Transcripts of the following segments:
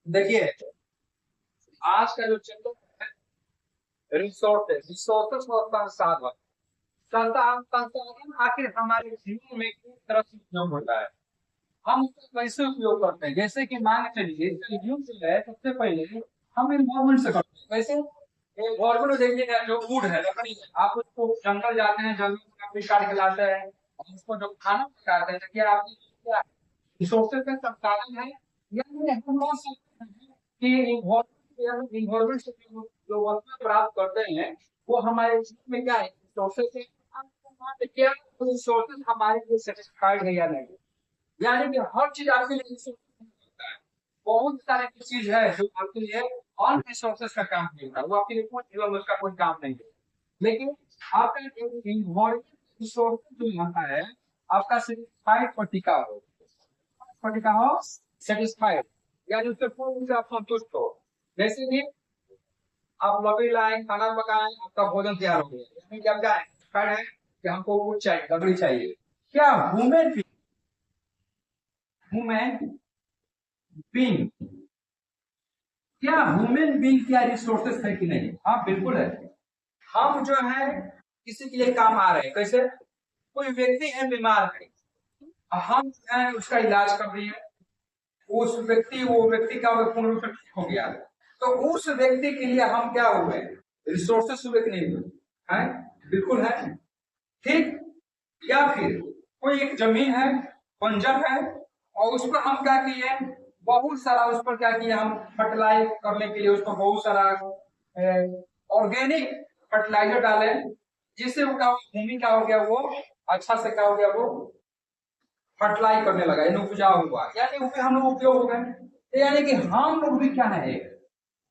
देखिए, आज का जो चैप्टर है रिसोर्सेस रिसोर्सेस और संसाधन। संसाधन आखिर हमारे जीवन में किस तरह से उपयोग होता है, हम उसको कैसे उपयोग करते हैं। जैसे कि मान के चलिए इसका यूज जो है सबसे पहले हम इन्वायरमेंट से करते हैं। कैसे इन्वायरमेंट देखिएगा, जो वुड है, लकड़ी है, आप उसको जंगल जाते हैं, जंगल से लकड़ी काट के लाते हैं और उसको जो खाना पकाते हैं, तो क्या आप क्या रिसोर्सेज का संसाधन है या फिर हम बोल सकते हैं कि इन्वायरमेंट से जो वस्तु प्राप्त करते हैं वो हमारे जीवन में क्या है, रिसोर्सेज है। तो क्या रिसोर्सेज हमारे लिए सेटिस्फाइड है या नहीं, यानी कि हर चीज आपके लिए resources नहीं होता है। बहुत सारे चीज है जो आपके लिए ऑन रिसोर्सेज का काम नहीं होता, वो आपके लिए कोई जीवन में उसका कोई काम नहीं है। लेकिन आपका इन्वायरमेंट रिसोर्स जो यहाँ है आपका सेटिस्फाइड पर टिका हो, पर टिका हो, सेटिस्फाइड, यानी उससे पूर्ण रूप से आप संतुष्ट हो। जैसे कि आप लकड़ी लाए, खाना पकाएं, आपका भोजन तैयार हो गया, यानी कि आप क्या है कि हमको कुछ चाहिए, लकड़ी चाहिए। क्या ह्यूमन बीइंग क्या ह्यूमन बीइंग क्या रिसोर्सेस है कि नहीं? हाँ बिल्कुल है। हम जो है किसी के लिए काम आ रहे हैं। कैसे? कोई व्यक्ति है बीमार है, हम जो है उसका इलाज कर रहे हैं, वो व्यक्ति का पूर्ण रूप से ठीक हो गया, तो उस व्यक्ति के लिए हम क्या हुए, रिसोर्सेस हुए कि नहीं हुए? हैं, बिल्कुल है। ठीक। या फिर कोई एक जमीन है, बंजर है, और उस पर हम क्या किए, बहुत सारा उस पर क्या किया, हम फर्टिलाइज करने के लिए उस पर बहुत सारा ऑर्गेनिक फर्टिलाइजर डाले, जिससे वो भूमि क्या हो गया, वो अच्छा से क्या हो गया, वो फर्टिलाइज करने लगा, यानी उपजाऊ हुआ, यानी उसमें हम लोग उपयोग हो गए। तो यानी कि हम लोग भी क्या है,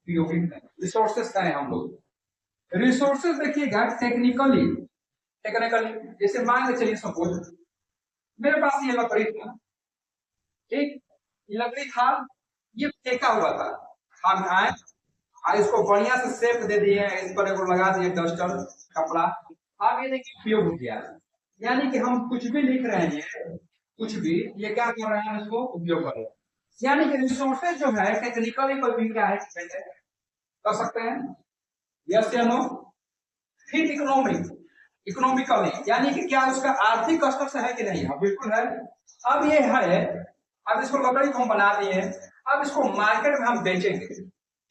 उपयोगी रिसोर्सेस का है हम लोग। रिसोर्सेस देखिएगा टेक्निकली, जैसे मान के चलिए सपोज मेरे पास ये लकड़ी था, ठीक, ये लकड़ी था, ये फेंका हुआ था, हम आए इसको बढ़िया से शेप दे दिए, इस पर एगो लगा दिए डस्टर कपड़ा, अब ये देखिए उपयोग हो गया। यानी कि हम कुछ भी लिख रहे हैं, कुछ भी ये क्या कर रहे हैं, इसको उपयोग कर रहे हैं। यानी कि रिसोर्सेज जो है टेक्निकली कोई भी क्या है कर सकते हैं, यस या नो। फिर इकोनॉमिकली यानी कि क्या उसका आर्थिक स्तर से है कि नहीं? हाँ बिल्कुल है। अब ये है, अब इसको लकड़ी को हम बना दिए, अब इसको मार्केट में हम बेचेंगे,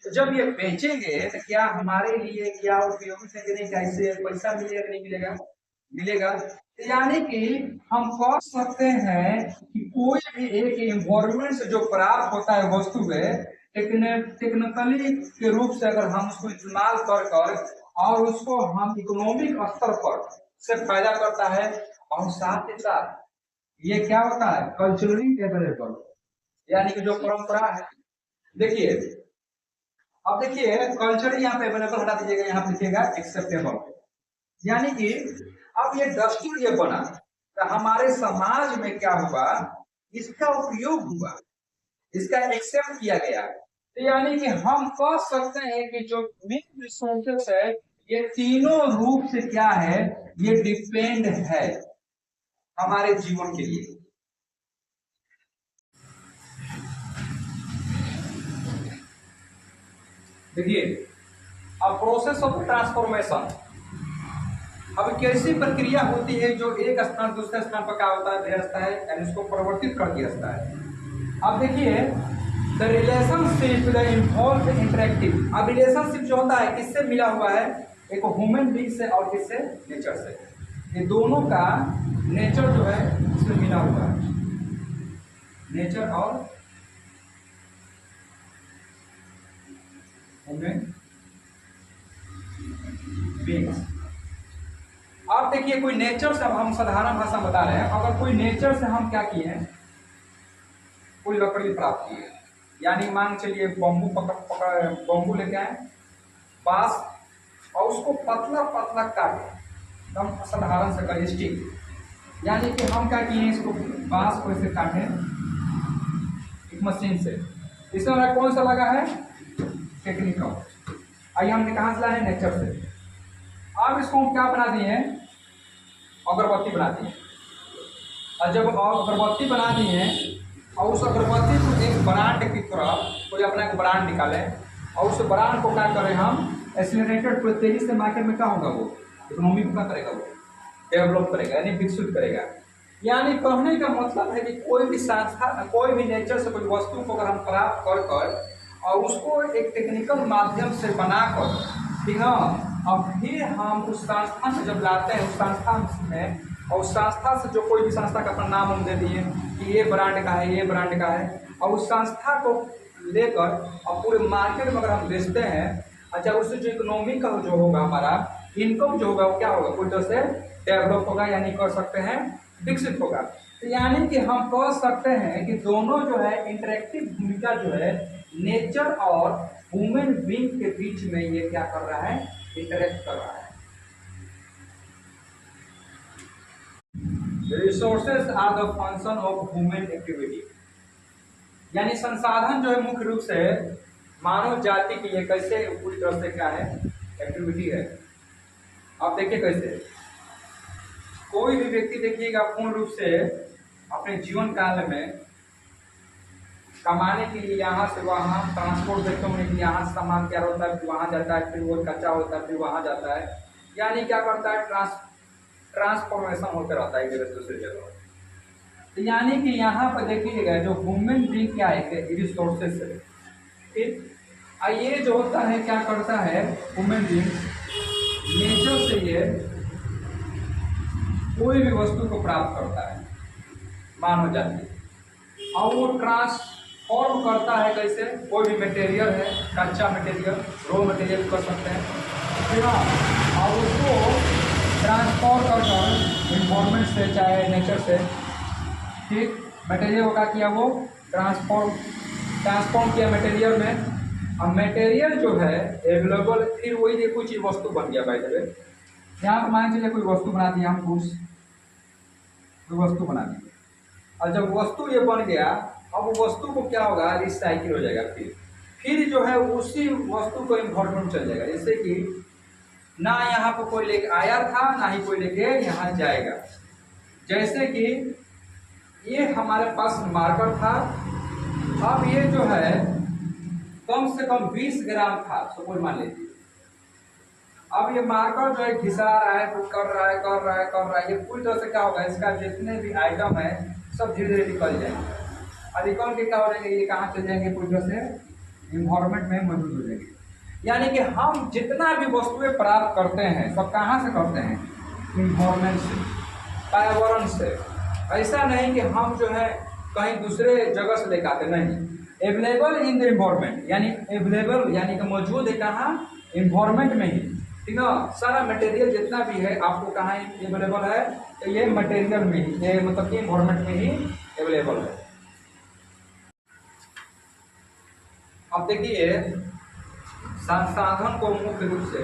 तो जब ये बेचेंगे तो क्या हमारे लिए क्या उपयोगी है कि नहीं, कैसे पैसा मिलेगा कि नहीं मिलेगा? मिलेगा। तो यानी कि हम कह सकते हैं कि कोई भी एक इन्वायरमेंट से जो प्राप्त होता है वस्तु है, टेक्निकली के रूप से अगर हम उसको इस्तेमाल कर और उसको हम इकोनॉमिक स्तर पर से फायदा करता है, और साथ ही साथ ये क्या होता है, कल्चरली एवेलेबल, यानी कि जो परंपरा है। देखिए, अब देखिए कल्चर यहाँ पे अवेलेबल हटा दीजिएगा, यहाँ पे लिखिएगा एक्सेप्टेबल, यानी कि अब ये दस्तूर ये बना तो हमारे समाज में क्या हुआ, इसका उपयोग हुआ, इसका एक्सेप्ट किया गया। तो यानी कि हम कह सकते हैं कि जो मेन रिसोर्सेस है ये तीनों रूप से क्या है, ये डिपेंड है हमारे जीवन के लिए। देखिए, अब प्रोसेस ऑफ ट्रांसफॉर्मेशन, अब कैसी प्रक्रिया होती है जो एक स्थान दूसरे स्थान पर क्या होता है, भेजता है, यानी उसको परिवर्तित कर दिया है। अब देखिए the relationship the involve interactive, अब रिलेशनशिप जो होता है किससे मिला हुआ है, एक ह्यूमन बीइंग से और किससे, नेचर से। ये दोनों का नेचर जो है इसमें मिला हुआ है, नेचर और ह्यूमन बीइंग्स। अब देखिए कोई नेचर से, अब हम साधारण भाषा बता रहे हैं, अगर कोई नेचर से हम क्या किए हैं, कोई लकड़ी प्राप्त की है, यानी मान चलिए बम्बू बम्बू लेके आए, बांस, और उसको पतला पतला काटे, एकदम साधारण से कर स्टिक, यानी कि हम क्या किए, इसको बांस को ऐसे काटे एक मशीन से। इसमें हमारा कौन सा लगा है, टेक्निकल, आइए हमने कहाँ से लाया है, नेचर से। अब इसको हम क्या बना दिए, अगरबत्ती बना दिए, और जब अगरबत्ती बना दिए और उस अगरबत्ती को एक ब्रांड की तरह कोई अपना एक ब्रांड निकाले और उस ब्रांड को क्या करें हम एक्सीलरेटेड पूरे तेजी से मार्केट में क्या होगा वो इकोनॉमी को क्या करेगा वो डेवलप करेगा यानी विकसित करेगा। यानी कहने का मतलब है कि कोई भी संस्था कोई भी नेचर से कोई वस्तु को अगर हम प्राप्त कर और उसको एक टेक्निकल माध्यम से बनाकर ठीक है और फिर हम उस संस्था से जब लाते हैं उस संस्था में और उस संस्था से जो कोई भी संस्था का अपना नाम हम दे दिए कि ये ब्रांड का है ये ब्रांड का है और उस संस्था को लेकर और पूरे मार्केट में अगर हम बेचते हैं अच्छा उससे जो इकोनॉमी का जो होगा हमारा इनकम जो होगा वो क्या होगा पूरी तरह से डेवलप होगा यानी कर सकते हैं विकसित होगा। तो यानी कि हम कह सकते हैं कि दोनों जो है इंटरेक्टिव भूमिका जो है नेचर और ह्यूमन बीइंग के बीच में ये क्या कर रहा है इंटरेक्ट कर रहा है। Resources are the function of human activity यानी संसाधन जो है मुख्य रूप से मानव जाति की ये कैसे पूरी तरह से क्या है एक्टिविटी है। आप देखिए कैसे कोई भी व्यक्ति देखिएगा पूर्ण रूप से अपने जीवन काल में कमाने के लिए यहाँ से वहाँ ट्रांसपोर्ट देखते होने के लिए यहाँ से सामान तैयार होता है फिर वहाँ जाता है फिर वो कच्चा होता है फिर वहाँ जाता है यानी क्या करता है ट्रांसफॉर्मेशन होता रहता है एक जगह से दूसरी जगह। तो यानी कि यहाँ पर देखिएगा जो ह्यूमन बीइंग क्या है रिसोर्सेस है ठीक ये जो होता है क्या करता है ह्यूमन बीइंग नेचर से ये कोई भी वस्तु को प्राप्त करता है मानव जाति और वो ट्रांसफॉर्म करता है कैसे कोई भी मटेरियल है कच्चा मटेरियल रॉ मटेरियल कर सकते हैं ठीक है और उसको ट्रांसफॉर्म कर इन्वायरमेंट से चाहे नेचर से ठीक मटेरियल को क्या किया वो ट्रांसफॉर्म किया मटेरियल में और मटेरियल जो है अवेलेबल फिर वही कोई चीज़ वस्तु बन गया बाय द वे यहाँ पर मान चलिए कोई वस्तु बना दी हम कुछ कोई वस्तु बना दी और जब वस्तु ये बन गया अब वस्तु को क्या होगा रिसाइकिल हो जाएगा फिर जो है उसी वस्तु को इन्वायरमेंट चल जाएगा जैसे कि ना यहाँ पर कोई लेके आया था ना ही कोई लेके यहाँ जाएगा। जैसे कि ये हमारे पास मार्कर था अब ये जो है कम से कम 20 ग्राम था सपोज मान लीजिए अब ये मार्कर जो है घिसा रहा है कर रहा है ये पूरी तरह से क्या होगा इसका जितने भी आइटम है सब धीरे धीरे निकल जाएंगे और निकल के क्या हो जाएंगे ये कहाँ चले जाएंगे पूरी तरह से इन्वायरमेंट में मौजूद हो जाएंगे। यानी कि हम जितना भी वस्तुएं प्राप्त करते हैं सब कहाँ से करते हैं इन्वायरमेंट से पर्यावरण से। ऐसा नहीं कि हम जो है कहीं दूसरे जगह से लेकर आते नहीं अवेलेबल इन द इन्वायरमेंट यानी अवेलेबल यानी कि मौजूद है कहाँ इन्वायरमेंट में ही ठीक है। सारा मटेरियल जितना भी है आपको कहाँ अवेलेबल है तो ये मटेरियल में ही ये मतलब कि इन्वायरमेंट में ही अवेलेबल है। अब देखिए संसाधन को मुख्य रूप से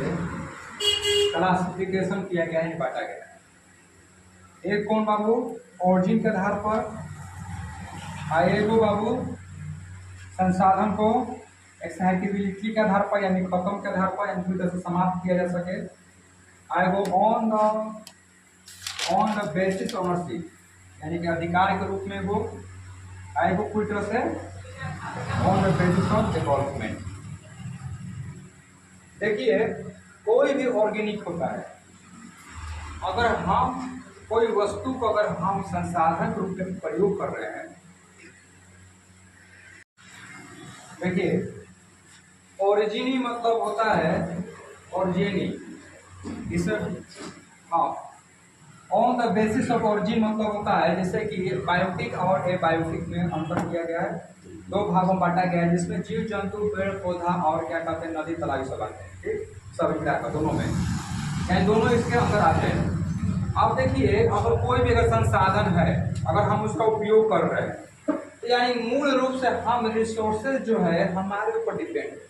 क्लासिफिकेशन किया गया है बांटा गया है। एक कौन बाबू ऑरिजिन के आधार पर एगो बाबू संसाधन को एक्साइटेबिलिटी के आधार पर यानी खत्म के आधार पर यानी पूरी तरह से समाप्त किया जा सके। आएगो ऑन द बेसिस ऑनरशिप यानी कि अधिकार के रूप में वो आएगो पूरी तरह से on the basis of development. देखिए कोई भी ऑर्गेनिक होता है अगर हम कोई वस्तु को अगर हम संसाधन के रूप में प्रयोग कर रहे हैं देखिए ओरिजिनी मतलब होता है ओरिजिनी इसे हाँ on the basis of origin मतलब होता है जैसे कि बायोटिक और एबायोटिक में अंतर किया गया है दो भागों में बांटा गया है जिसमें जीव जंतु पेड़ पौधा और क्या कहते हैं नदी तालाब सब आते हैं ठीक सभी तरह का दोनों में यानी दोनों इसके अंदर आते हैं। अब देखिए अगर कोई भी अगर संसाधन है अगर हम उसका उपयोग कर रहे हैं तो यानी मूल रूप से हम रिसोर्सेज जो है हमारे ऊपर डिपेंड है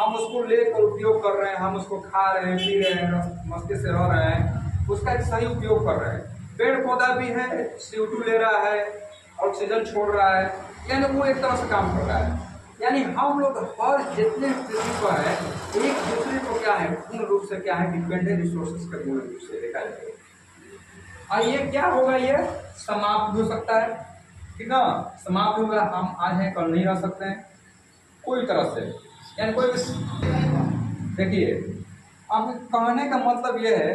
हम उसको लेकर उपयोग कर रहे हैं हम उसको खा रहे हैं पी रहे हैं मस्ती से रह रहे हैं उसका एक सही उपयोग कर रहे हैं। पेड़ पौधा भी है CO2 ले रहा है ऑक्सीजन छोड़ रहा है यानी वो एक तरह से काम कर रहा है यानी हम लोग हर जितने पृथ्वी पर है एक दूसरे को क्या है पूर्ण रूप से क्या है डिपेंडेंट रिसोर्सेज का मूल रूप से देखा जाएगा। और ये क्या होगा ये समाप्त हो सकता है ठीक ना, समाप्त हो गया। हम आज हैं कल नहीं रह सकते हैं कोई तरह से, यानी कोई देखिए अब कहने का मतलब ये है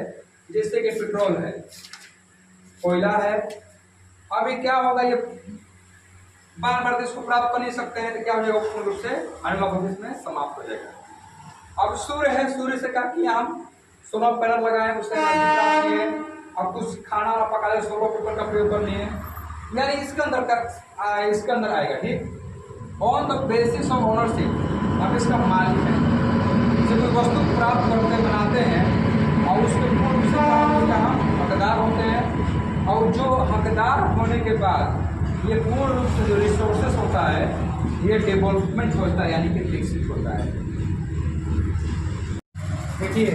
जैसे कि पेट्रोल है, कोयला है, अभी क्या होगा ये बार बार इसको प्राप्त कर नहीं सकते हैं तो क्या हो जाएगा, पूर्ण रूप से आने वाले भविष्य में समाप्त हो जाएगा। अब सूर्य है, सूर्य से क्या किया हम, सोलर पैनल लगाए, उससे एनर्जी प्राप्त किए, और कुछ खाना वाना पका ले सोलर कुकर का प्रयोग कर लिए, यानी इसके अंदर आएगा। ठीक, on the basis of ownership, अब इसका मालिक है, जब कोई वस्तु प्राप्त करते बनाते हैं और उसके पूर्ण रूप से हम हकदार होते हैं, और जो हकदार होने के बाद ये पूर्ण रूप से जो रिसोर्सेस होता है ये डेवलपमेंट होता है, यानी कि विकसित होता है। देखिए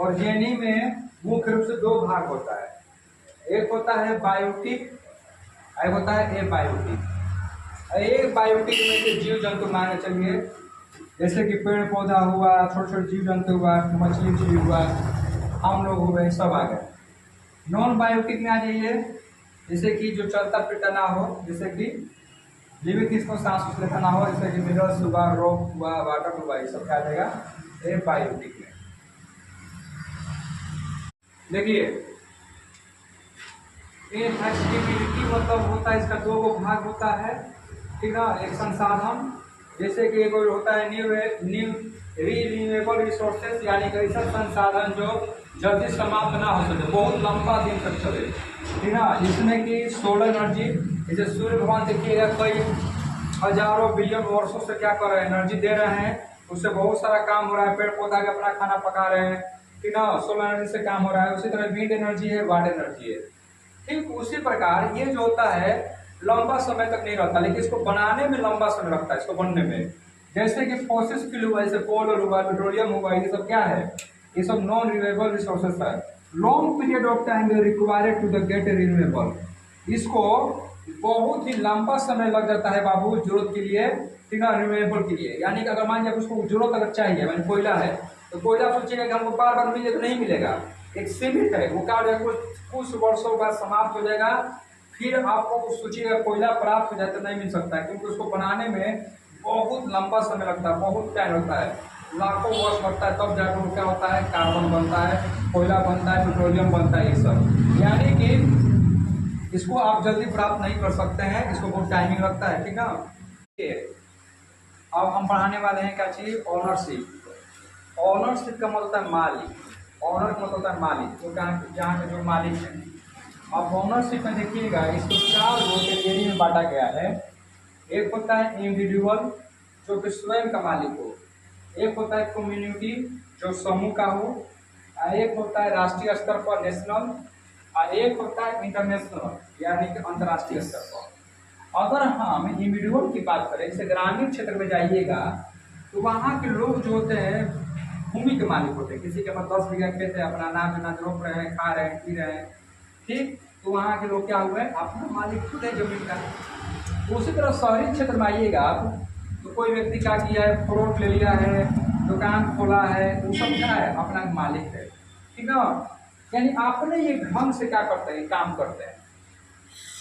और जेनी में मुख्य रूप से दो भाग होता है, एक होता है बायोटिक, एक होता है एबायोटिक। एक बायोटिक में से जीव जंतु मान के चलिए, जैसे कि पेड़ पौधा हुआ, छोटे छोटे जीव जंतु हुआ, मछली जीव हुआ, हम लोग हुए, सब आ गए। नॉन बायोटिक में आ जाइए, जैसे कि जो चलता फिरता ना हो, जैसे कि जीवित किसको सांस लेता ना हो, जैसे कि मिनरल्स हुआ, रॉक हुआ, वाटर हुआ, ये सब क्या आ जाएगा एबायोटिक में। देखिए इनएक्टिविटी मतलब होता है, इसका दो भाग होता है, ठीक ना। एक संसाधन, जैसे कि एक होता है न्यू रिन्यूएबल रिसोर्सेज, यानी कि ऐसा संसाधन जो जल्दी समाप्त ना हो सके, बहुत लंबा दिन तक चले, ठीक ना। जिसमें कि सोलर एनर्जी, जैसे सूर्य भगवान देखिएगा कई हजारों बिलियन वर्षों से क्या कर रहे हैं, एनर्जी दे रहे हैं, उससे बहुत सारा काम हो रहा है, पेड़ पौधा के अपना खाना पका रहे हैं, ठीक ना, सोलर एनर्जी से काम हो रहा है। उसी तरह विंड एनर्जी है, वाटर एनर्जी है, ठीक उसी प्रकार ये जो होता है लंबा समय तक नहीं रहता, लेकिन इसको बनाने में लंबा समय लगता है, इसको बनने में। जैसे कि फॉसिल फ्यूल हुआ, जैसे कोल हुआ, पेट्रोलियम हुआ, ये सब क्या है, ये सब नॉन रिन्यूएबल रिसोर्सेस है। Long period of time required to the get renewable, इसको बहुत ही लंबा समय लग जाता है बाबू जरूरत के लिए, ठीक है, रिन्यूएबल के लिए। यानी कि अगर मान लीजिए उसको जरूरत अगर चाहिए, मैंने कोयला है तो कोयला सोचिएगा कि हमको बार बार मिले तो नहीं मिलेगा, एक सीमित है, वो क्या हो जाएगा, कुछ वर्षों बाद समाप्त हो जाएगा, फिर आपको सोचिएगा कोयला प्राप्त हो जाए तो नहीं मिल सकता है, क्योंकि उसको बनाने में बहुत लंबा समय लगता है, बहुत टाइम लगता है, लाखों वर्ष लगता है, तब जाकर क्या होता है, कार्बन बनता है, कोयला बनता है, पेट्रोलियम बनता है, ये सब। यानी कि इसको आप जल्दी प्राप्त नहीं कर सकते हैं, इसको बहुत टाइमिंग लगता है, ठीक है। अब हम पढ़ाने वाले हैं क्या चीज, ओनरशिप। ओनरशिप का मतलब होता है मालिक, ऑनर का मतलब होता है मालिक, तो जहाँ के जो मालिक है। अब ओनरशिप में देखिएगा इसको 4 कैटेगरी में बांटा गया है। एक होता है इंडिविजुअल, जो कि स्वयं का मालिक हो, एक होता है कम्युनिटी, जो समूह का हो, एक होता है राष्ट्रीय स्तर पर नेशनल, और एक होता है इंटरनेशनल, यानी कि अंतर्राष्ट्रीय स्तर पर। अगर हम इंडिविजुअल की बात करें, जैसे ग्रामीण क्षेत्र में जाइएगा तो वहाँ के लोग जो होते हैं भूमि के मालिक होते हैं, किसी के पास 10 बीघा खेत है, अपना अनाज अनाज रोप रहे हैं, खा रहे हैं, पी रहे हैं, ठीक, तो वहाँ के लोग क्या हुए, अपना मालिक खुद है जमीन का। उसी तरह शहरी क्षेत्र में आइएगा आप तो कोई व्यक्ति क्या किया है, प्लॉट ले लिया है, दुकान खोला है, वो सब क्या है, अपना मालिक है, ठीक है। यानी अपने ये ढंग से क्या करते हैं, काम करते हैं।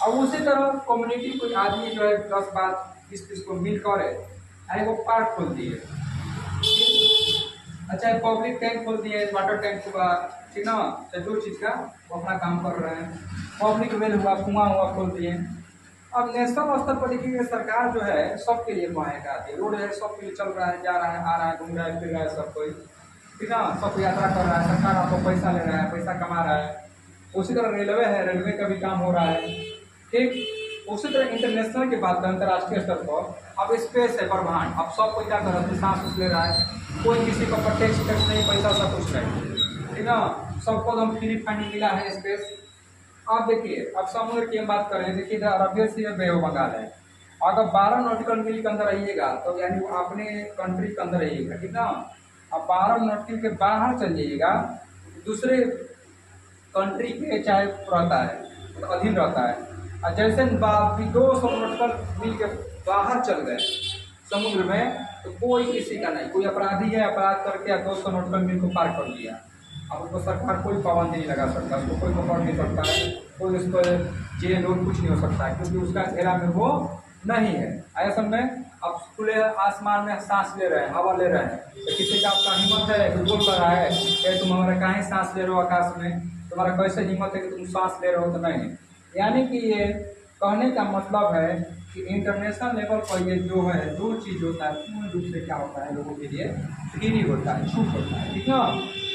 और उसी तरह कम्युनिटी, कोई आदमी जो है 10-20 को मिल कर वो पार्क खोल दिए, अच्छा पब्लिक टैंक खोल दिए, वाटर टैंक हुआ, ठीक ना, जो चीज़ का वो अपना काम कर रहे हैं, पब्लिक वेल हुआ, कुआं हुआ, खोल दिए। अब नेशनल स्तर पर देखिए सरकार जो है सबके लिए मुहैया आती है, रोड है सबके लिए चल रहा है, जा रहा है, आ रहा है, घूम रहा है, फिर रहा है सब कोई, ठीक ना, सब यात्रा कर रहा है, सरकार आपको पैसा ले रहा है, पैसा कमा रहा है। उसी तरह रेलवे है, रेलवे का भी काम हो रहा है, ठीक। उसी तरह इंटरनेशनल की बात करें, अंतर्राष्ट्रीय स्तर पर, अब स्पेस है, ब्रह्मांड, अब सब कोई क्या कर रहा है, सांस ले रहा है, कोई किसी का टैक्स नहीं, पैसा सब कुछ नहीं, ठीक ना, सबको एकदम फ्री फंडिंग मिला है स्पेस। अब देखिए अब समुद्र की हम बात करें, देखिए Arabian sea bay of Bengal है, अगर 12 नॉटिकल मील के अंदर रहिएगा तो यानी वो अपने कंट्री के अंदर रहिएगा, ठीक ना। अब 12 नॉटिकल के बाहर चल जाइएगा दूसरे कंट्री के चाहे रहता है तो अधीन रहता है, और जैसे 200 नॉटिकल मील के बाहर चल गए समुद्र में तो कोई किसी का नहीं, कोई अपराधी है अपराध करके 200 नॉटिकल मील को पार कर लिया, अब उसको सरकार कोई पाबंदी नहीं लगा सकता, उसको कोई पकड़ नहीं सकता है, कोई उस पर जेल और कुछ नहीं हो सकता है, क्योंकि उसका घेरा में वो नहीं है। ऐसा में आप खुले आसमान में सांस ले रहे हैं, हवा ले रहे हैं, तो किसी का आपका हिम्मत है कि बोल कर रहा है कि तुम हमारा काहे सांस ले रहे हो आकाश में, तुम्हारा कैसे हिम्मत है कि तुम सांस ले रहे हो, तो नहीं। यानी कि ये कहने का मतलब है कि इंटरनेशनल लेवल पर ये जो है दो चीज़ होता है पूर्ण रूप से क्या होता है लोगों के लिए फ्री होता है, छूट होता है, ठीक है।